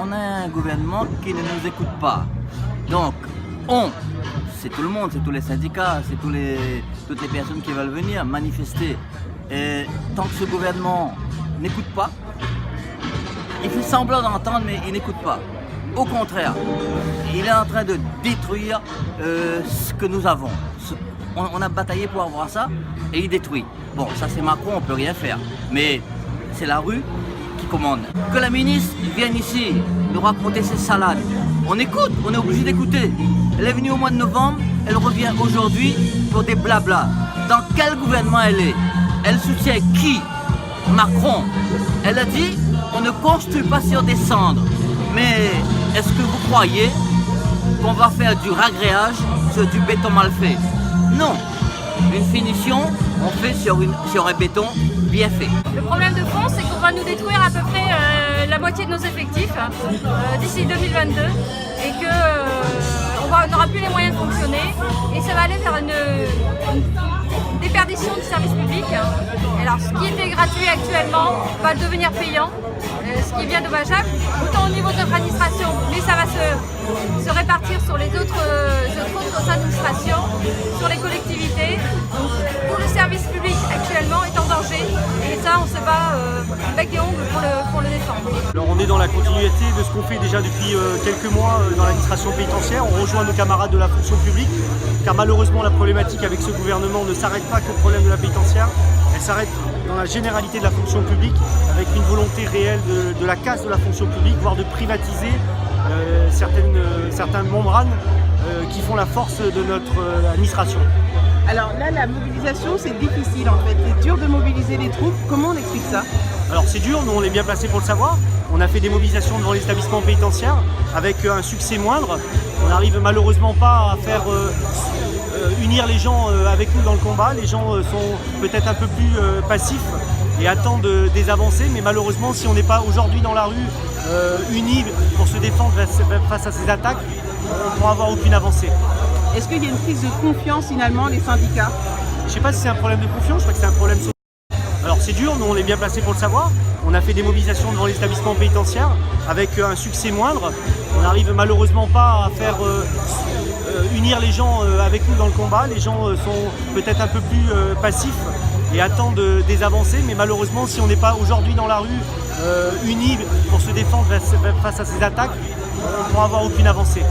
on a un gouvernement qui ne nous écoute pas. Donc, c'est tout le monde, c'est tous les syndicats, c'est toutes les personnes qui veulent venir manifester. Et tant que ce gouvernement n'écoute pas, il fait semblant d'entendre, mais il n'écoute pas. Au contraire, il est en train de détruire ce que nous avons. On a bataillé pour avoir ça et il détruit. Bon, ça c'est Macron, on ne peut rien faire. Mais c'est la rue qui commande. Que la ministre vienne ici nous raconter ses salades. On écoute, on est obligé d'écouter. Elle est venue au mois de novembre, elle revient aujourd'hui pour des blablas. Dans quel gouvernement elle est? Elle soutient qui? Macron. Elle a dit, on ne construit pas sur des cendres. Mais est-ce que vous croyez qu'on va faire du ragréage sur du béton mal fait? Non. Une finition, on fait sur un béton bien fait. Le problème de fond, c'est qu'on va nous détruire à peu près la moitié de nos effectifs d'ici 2022 et qu'on n'aura plus les moyens de fonctionner et ça va aller vers une déperdition du service public. Alors ce qui était gratuit actuellement va devenir payant, ce qui est bien dommageable, autant au niveau de notre administration, mais ça va se répartir sur les autres administrations, sur les collectivités. Donc, tout le service public actuellement est en danger et ça on se bat bec et ongles pour le défendre. Alors on est dans la continuité de ce qu'on fait déjà depuis quelques mois dans l'administration pénitentiaire. On rejoint nos camarades de la fonction publique car malheureusement la problématique avec ce gouvernement ne s'arrête pas qu'au problème de la pénitentiaire. Elle s'arrête dans la généralité de la fonction publique avec une volonté réelle de la casse de la fonction publique, voire de privatiser certains membranes qui font la force de notre administration. Alors là, la mobilisation, c'est difficile en fait. C'est dur de mobiliser les troupes. Comment on explique ça? Alors c'est dur, nous on est bien placés pour le savoir. On a fait des mobilisations devant les établissements pénitentiaires avec un succès moindre. On n'arrive malheureusement pas à faire unir les gens avec nous dans le combat. Les gens sont peut-être un peu plus passifs et attendent des avancées. Mais malheureusement, si on n'est pas aujourd'hui dans la rue unis pour se défendre face à ces attaques, on ne pourra avoir aucune avancée. Est-ce qu'il y a une prise de confiance finalement, les syndicats? Je ne sais pas si c'est un problème de confiance, je crois que c'est un problème social. Alors c'est dur, nous on est bien placés pour le savoir. On a fait des mobilisations devant les établissements pénitentiaires avec un succès moindre. On n'arrive malheureusement pas à faire unir les gens avec nous dans le combat. Les gens sont peut-être un peu plus passifs et attendent des avancées. Mais malheureusement, si on n'est pas aujourd'hui dans la rue unis pour se défendre face à ces attaques, on ne pourra avoir aucune avancée.